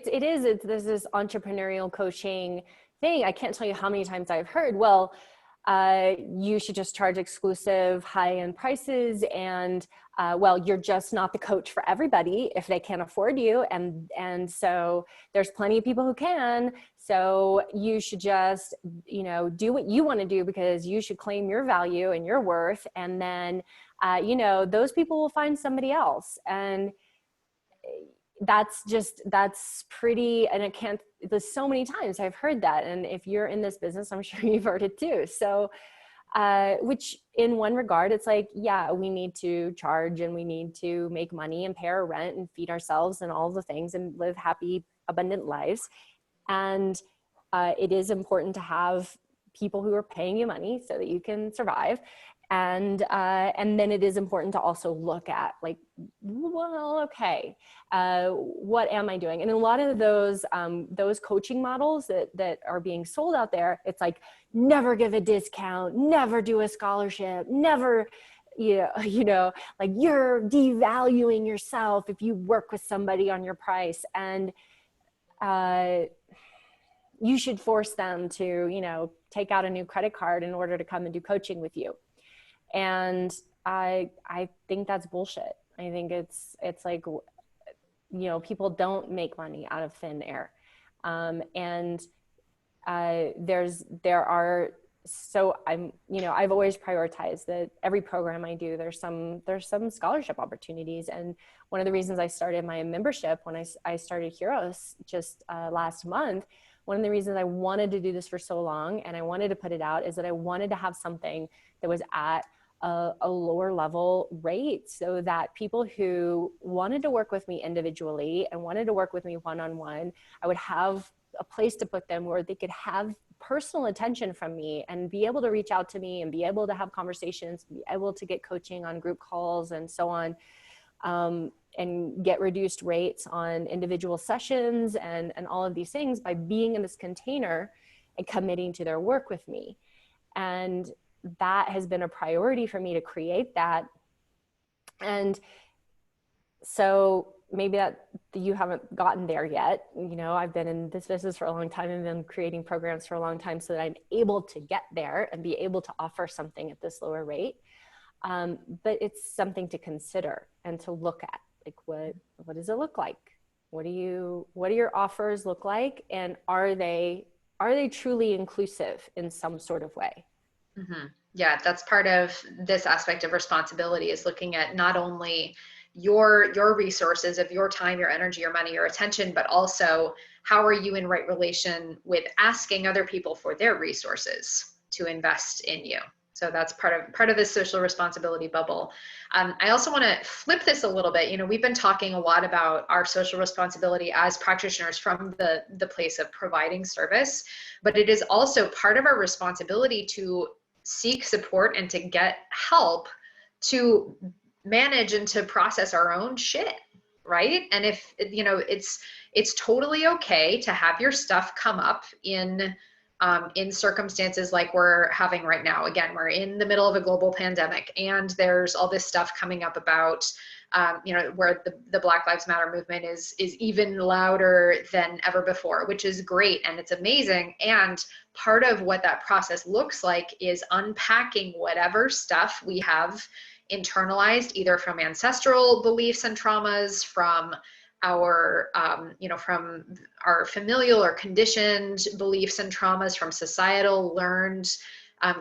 there's this entrepreneurial coaching thing. I can't tell you how many times I've heard, well, you should just charge exclusive high-end prices, and well, you're just not the coach for everybody if they can't afford you, and so there's plenty of people who can, so you should just do what you want to do, because you should claim your value and your worth, and then those people will find somebody else. And that's pretty, and there's so many times I've heard that. And if you're in this business, I'm sure you've heard it too. So, which in one regard, it's like, yeah, we need to charge and we need to make money and pay our rent and feed ourselves and all the things and live happy, abundant lives. And it is important to have people who are paying you money so that you can survive. And then it is important to also look at, like, well, okay, what am I doing? And a lot of those coaching models that are being sold out there, it's like, never give a discount, never do a scholarship, never, like, you're devaluing yourself if you work with somebody on your price. And you should force them to, take out a new credit card in order to come and do coaching with you. And I think that's bullshit. I think it's like, people don't make money out of thin air. I've always prioritized that every program I do, there's some scholarship opportunities. And one of the reasons I started my membership when I started Heroes just last month, one of the reasons I wanted to do this for so long and I wanted to put it out is that I wanted to have something that was at a lower level rate, so that people who wanted to work with me individually and wanted to work with me one-on-one, I would have a place to put them where they could have personal attention from me and be able to reach out to me and be able to have conversations, be able to get coaching on group calls and so on, and get reduced rates on individual sessions and all of these things by being in this container and committing to their work with me. And that has been a priority for me to create that. And so maybe that you haven't gotten there yet. I've been in this business for a long time and been creating programs for a long time so that I'm able to get there and be able to offer something at this lower rate. But it's something to consider and to look at, like, what does it look like? What do your offers look like? And are they truly inclusive in some sort of way? Mm-hmm. Yeah, that's part of this aspect of responsibility, is looking at not only your resources of your time, your energy, your money, your attention, but also how are you in right relation with asking other people for their resources to invest in you. So that's part of this social responsibility bubble. I also want to flip this a little bit. We've been talking a lot about our social responsibility as practitioners from the place of providing service, but it is also part of our responsibility to seek support and to get help to manage and to process our own shit, right? And if it's totally okay to have your stuff come up in circumstances like we're having right now. Again, we're in the middle of a global pandemic, and there's all this stuff coming up about where the Black Lives Matter movement is even louder than ever before, which is great and it's amazing. And part of what that process looks like is unpacking whatever stuff we have internalized, either from ancestral beliefs and traumas, from our from our familial or conditioned beliefs and traumas, from societal learned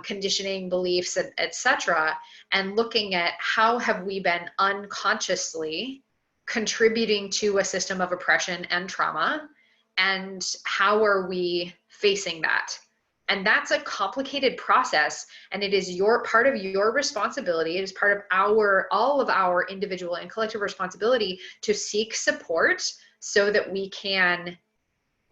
conditioning beliefs, etc., and looking at how have we been unconsciously contributing to a system of oppression and trauma, and how are we facing that. And that's a complicated process, and it is part of your responsibility. It is part of all of our individual and collective responsibility to seek support so that we can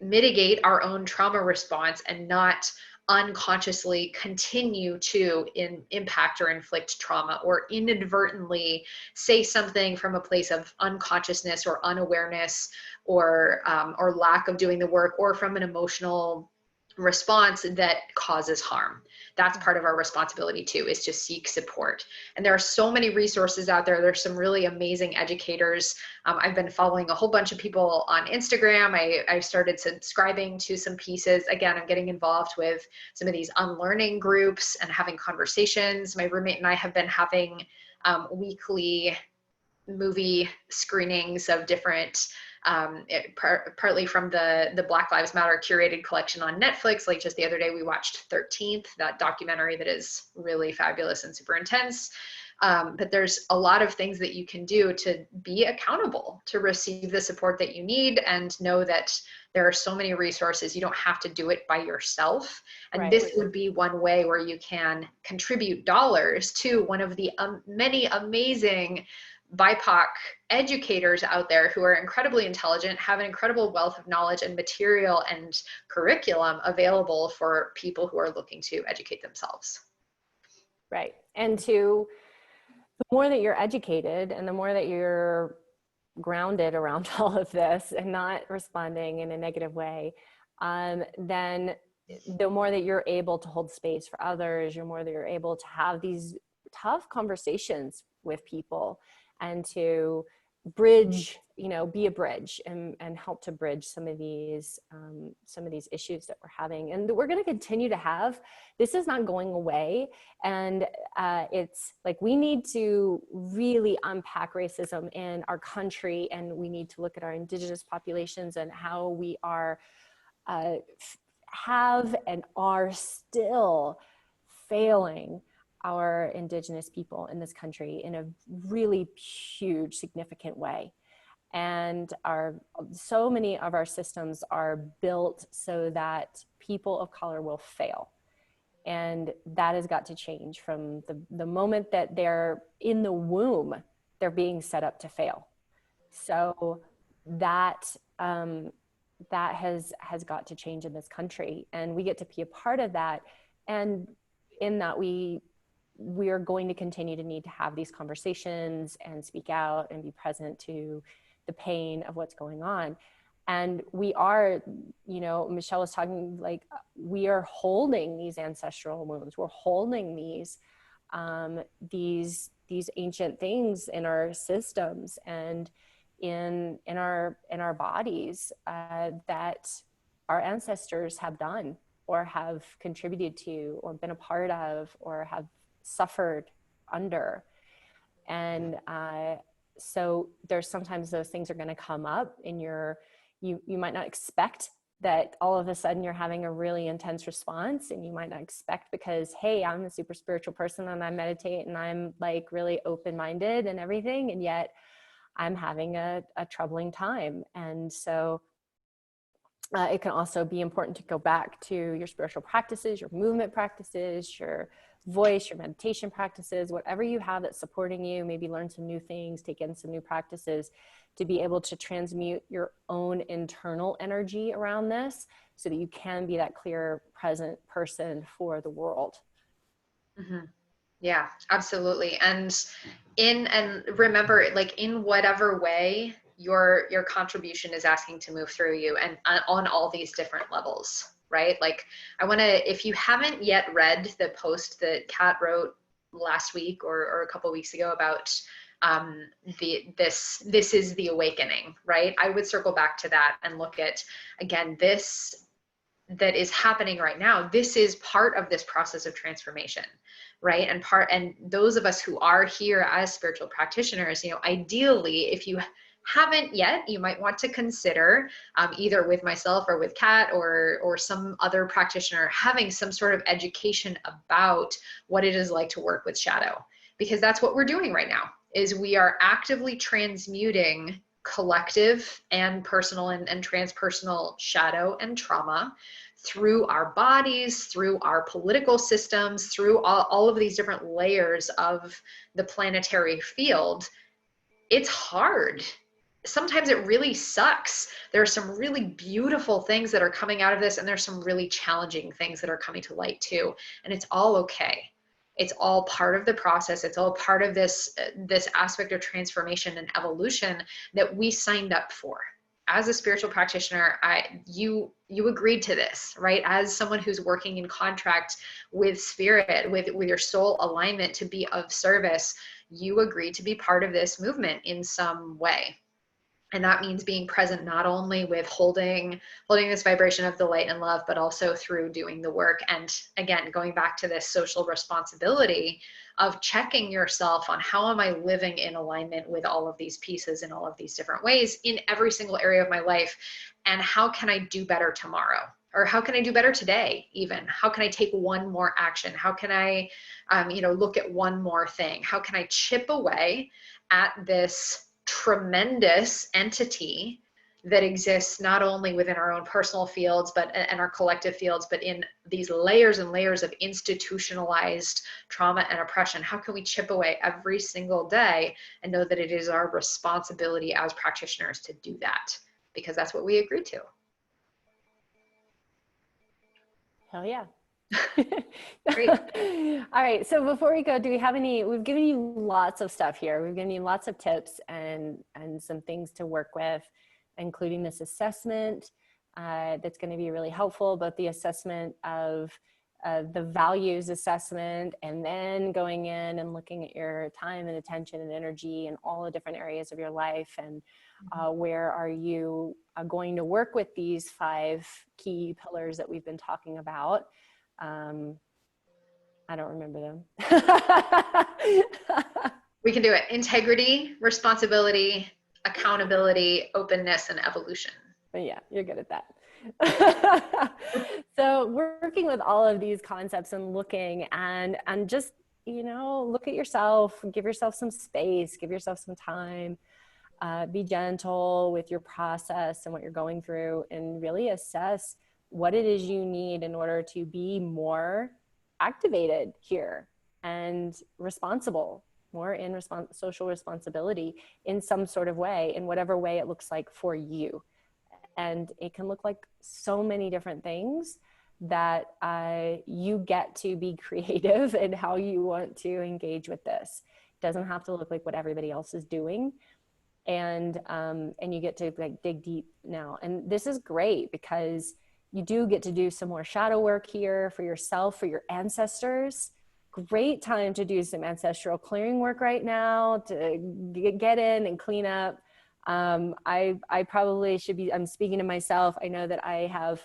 mitigate our own trauma response and not unconsciously continue to impact or inflict trauma, or inadvertently say something from a place of unconsciousness or unawareness, or lack of doing the work, or from an emotional response that causes harm. That's part of our responsibility too, is to seek support. And there are so many resources out there. There's some really amazing educators. I've been following a whole bunch of people on Instagram. I started subscribing to some pieces. Again, I'm getting involved with some of these unlearning groups and having conversations. My roommate and I have been having weekly movie screenings of different partly from the Black Lives Matter curated collection on Netflix. Like just the other day, we watched 13th, that documentary that is really fabulous and super intense. But there's a lot of things that you can do to be accountable, to receive the support that you need, and know that there are so many resources. You don't have to do it by yourself. And this would be one way where you can contribute dollars to one of the many amazing BIPOC educators out there who are incredibly intelligent, have an incredible wealth of knowledge and material and curriculum available for people who are looking to educate themselves. Right. And the more that you're educated and the more that you're grounded around all of this and not responding in a negative way, then the more that you're able to hold space for others, the more that you're able to have these tough conversations with people and to bridge, be a bridge and help to bridge some of these issues that we're having and that we're going to continue to have. This is not going away. And it's like, we need to really unpack racism in our country, and we need to look at our indigenous populations and how we are, have and are still failing our indigenous people in this country in a really huge, significant way. And so many of our systems are built so that people of color will fail. And that has got to change from the moment that they're in the womb, they're being set up to fail. So that has got to change in this country, and we get to be a part of that. And in that, we are going to continue to need to have these conversations and speak out and be present to the pain of what's going on. And we are, Michelle was talking, like, we are holding these ancestral wounds. We're holding these ancient things in our systems and in our bodies that our ancestors have done or have contributed to or been a part of or have suffered under. And so there's sometimes those things are going to come up in you might not expect that all of a sudden you're having a really intense response, and you might not expect, because, hey, I'm a super spiritual person and I meditate and I'm like really open-minded and everything, and yet I'm having a troubling time. And so it can also be important to go back to your spiritual practices, your movement practices, your voice, your meditation practices, whatever you have that's supporting you. Maybe learn some new things, take in some new practices to be able to transmute your own internal energy around this so that you can be that clear, present person for the world. Mm-hmm. Yeah, absolutely. And remember, like, in whatever way your contribution is asking to move through you, and on all these different levels, right? Like, if you haven't yet read the post that Kat wrote last week or a couple of weeks ago about this is the awakening, right? I would circle back to that and look at, again, this that is happening right now. This is part of this process of transformation, right? And those of us who are here as spiritual practitioners, ideally, if you haven't yet, you might want to consider either with myself or with Kat or some other practitioner having some sort of education about what it is like to work with shadow, because that's what we're doing right now. Is we are actively transmuting collective and personal and transpersonal shadow and trauma through our bodies, through our political systems, through all of these different layers of the planetary field. It's hard. Sometimes it really sucks. There are some really beautiful things that are coming out of this, and there's some really challenging things that are coming to light too. And it's all okay. It's all part of the process. It's all part of this aspect of transformation and evolution that we signed up for. As a spiritual practitioner, you agreed to this, right? As someone who's working in contract with spirit, with your soul alignment to be of service, you agreed to be part of this movement in some way. And that means being present not only with holding this vibration of the light and love, but also through doing the work. And again, going back to this social responsibility of checking yourself on how am I living in alignment with all of these pieces in all of these different ways in every single area of my life, and how can I do better tomorrow? Or how can I do better today? Even how can I take one more action? How can I, look at one more thing? How can I chip away at this tremendous entity that exists not only within our own personal fields, and our collective fields, but in these layers and layers of institutionalized trauma and oppression? How can we chip away every single day and know that it is our responsibility as practitioners to do that? Because that's what we agreed to. Hell yeah. Great. All right. So before we go, do we have any, we've given you lots of stuff here. We've given you lots of tips and some things to work with, including this assessment that's going to be really helpful, both the assessment of the values assessment, and then going in and looking at your time and attention and energy and all the different areas of your life, and where are you going to work with these 5 key pillars that we've been talking about. I don't remember them. We can do it. Integrity, responsibility, accountability, openness, and evolution. But yeah, you're good at that. So working with all of these concepts and looking and just, look at yourself, give yourself some space, give yourself some time, be gentle with your process and what you're going through, and really assess what it is you need in order to be more activated here and responsible, more in social responsibility in some sort of way, in whatever way it looks like for you. And it can look like so many different things that you get to be creative in how you want to engage with this. It doesn't have to look like what everybody else is doing. And you get to like dig deep now. And this is great because you do get to do some more shadow work here for yourself, for your ancestors. Great time to do some ancestral clearing work right now, to get in and clean up. I probably should be, I'm speaking to myself. I know that I have,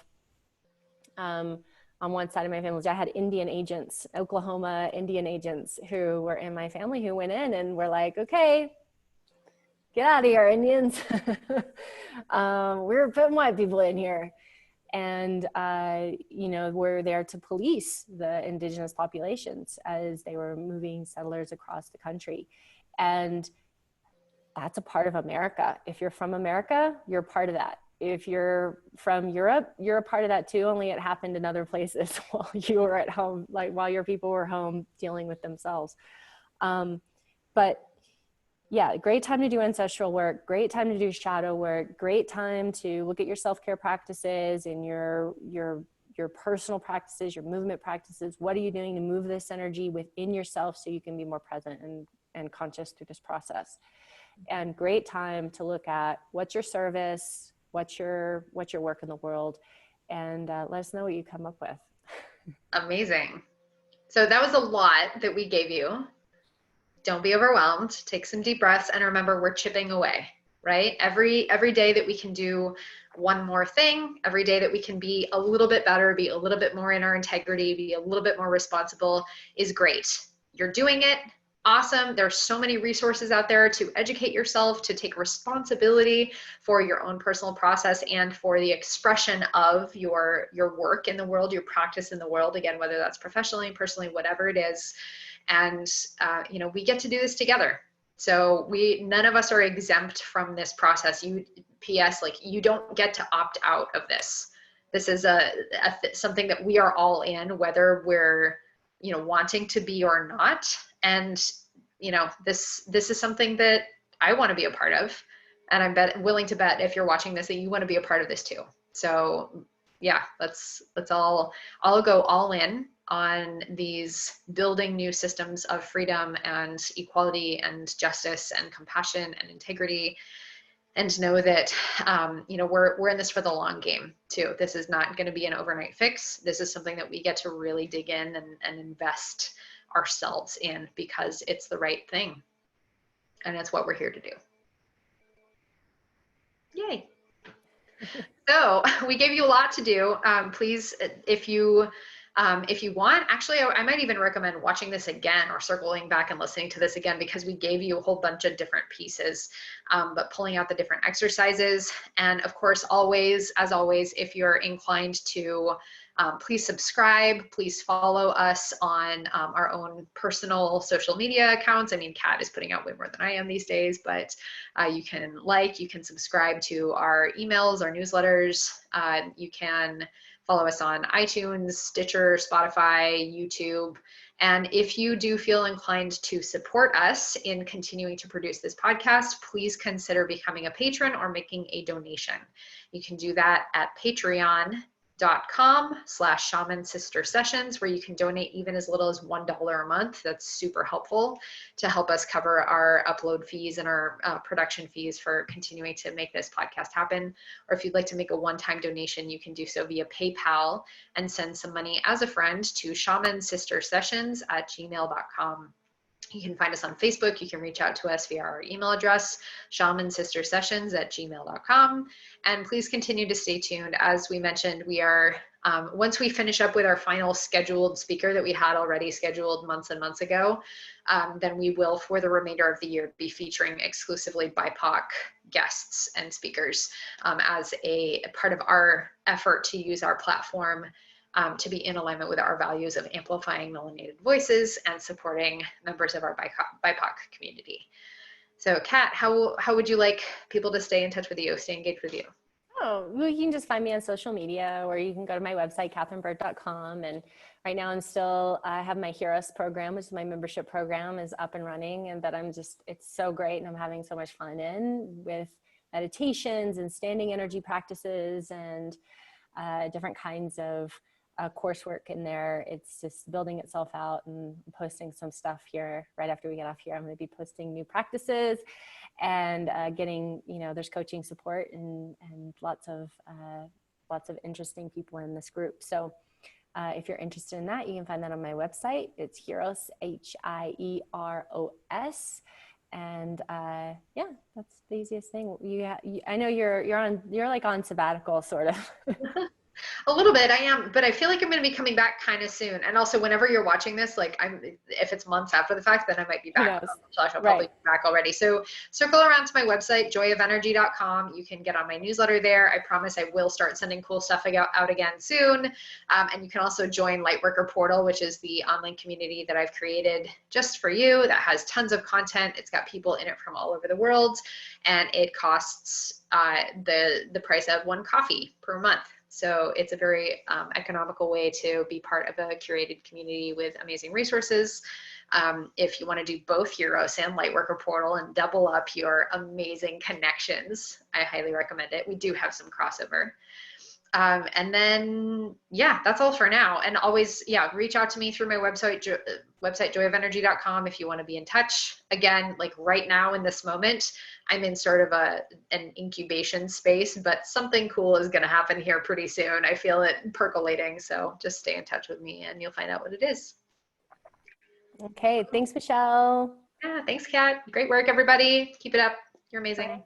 on one side of my family, I had Indian agents, Oklahoma Indian agents who were in my family who went in and were like, okay, get out of here, Indians. We're putting white people in here. And, we're there to police the indigenous populations as they were moving settlers across the country. And that's a part of America. If you're from America, you're a part of that. If you're from Europe, you're a part of that too, only it happened in other places while you were at home, like while your people were home dealing with themselves. But yeah, great time to do ancestral work, great time to do shadow work, great time to look at your self-care practices and your personal practices, your movement practices. What are you doing to move this energy within yourself so you can be more present and conscious through this process? And great time to look at what's your service, what's your work in the world, and let us know what you come up with. Amazing. So that was a lot that we gave you. Don't be overwhelmed. Take some deep breaths, and remember, we're chipping away, right? Every day that we can do one more thing, every day that we can be a little bit better, be a little bit more in our integrity, be a little bit more responsible is great. You're doing it. Awesome. There's so many resources out there to educate yourself, to take responsibility for your own personal process and for the expression of your work in the world, your practice in the world, again, whether that's professionally, personally, whatever it is. And, we get to do this together. So none of us are exempt from this process. P.S. like, you don't get to opt out of this. This is something that we are all in, whether we're, wanting to be or not. And, this is something that I want to be a part of. And I'm willing to bet if you're watching this, that you want to be a part of this too. So yeah, let's all go all in on these building new systems of freedom and equality and justice and compassion and integrity, and know that we're in this for the long game too. This is not going to be an overnight fix. This is something that we get to really dig in and invest ourselves in, because it's the right thing and it's what we're here to do. Yay. So we gave you a lot to do. Please, if you If you want, actually, I might even recommend watching this again or circling back and listening to this again, because we gave you a whole bunch of different pieces, but pulling out the different exercises. And of course, always, as always, if you're inclined to, please subscribe, please follow us on our own personal social media accounts. I mean, Kat is putting out way more than I am these days, but you can subscribe to our emails, our newsletters. You can follow us on iTunes, Stitcher, Spotify, YouTube. And if you do feel inclined to support us in continuing to produce this podcast, please consider becoming a patron or making a donation. You can do that at patreon.com/Shaman Sister Sessions, where you can donate even as little as $1 a month. That's super helpful to help us cover our upload fees and our production fees for continuing to make this podcast happen. Or if you'd like to make a one-time donation, you can do so via PayPal and send some money as a friend to shamansistersessions@gmail.com. You can find us on Facebook. You can reach out to us via our email address, shamansistersessions@gmail.com. And please continue to stay tuned. As we mentioned, we are, once we finish up with our final scheduled speaker that we had already scheduled months and months ago, then we will, for the remainder of the year, be featuring exclusively BIPOC guests and speakers as a part of our effort to use our platform to be in alignment with our values of amplifying melanated voices and supporting members of our BIPOC community. So Kat, how would you like people to stay in touch with you, stay engaged with you? Oh, well, you can just find me on social media, or you can go to my website, katherinebird.com. And right now I have my Heroes program, which is my membership program, is up and running, and that it's so great. And I'm having so much fun with meditations and standing energy practices and different kinds of coursework in there. It's just building itself out, and posting some stuff here right after we get off here. I'm going to be posting new practices and getting, there's coaching support and lots of interesting people in this group. So if you're interested in that, you can find that on my website. It's Hieros, Hieros. And yeah, that's the easiest thing. I know you're like on sabbatical, sort of. A little bit, I am, but I feel like I'm going to be coming back kind of soon. And also, whenever you're watching this, if it's months after the fact, then I might be back. I'll probably be back already. So circle around to my website, joyofenergy.com. You can get on my newsletter there. I promise I will start sending cool stuff out again soon. And you can also join Lightworker Portal, which is the online community that I've created just for you that has tons of content. It's got people in it from all over the world, and it costs the price of one coffee per month. So it's a very economical way to be part of a curated community with amazing resources. If you want to do both Heroes and Lightworker Portal and double up your amazing connections, I highly recommend it. We do have some crossover. And then, yeah, that's all for now. And always, reach out to me through my website, joyofenergy.com, if you want to be in touch. Again, like right now in this moment, I'm in sort of an incubation space, but something cool is going to happen here pretty soon. I feel it percolating. So just stay in touch with me and you'll find out what it is. Okay. Thanks, Michelle. Yeah, thanks, Kat. Great work, everybody. Keep it up. You're amazing. Bye.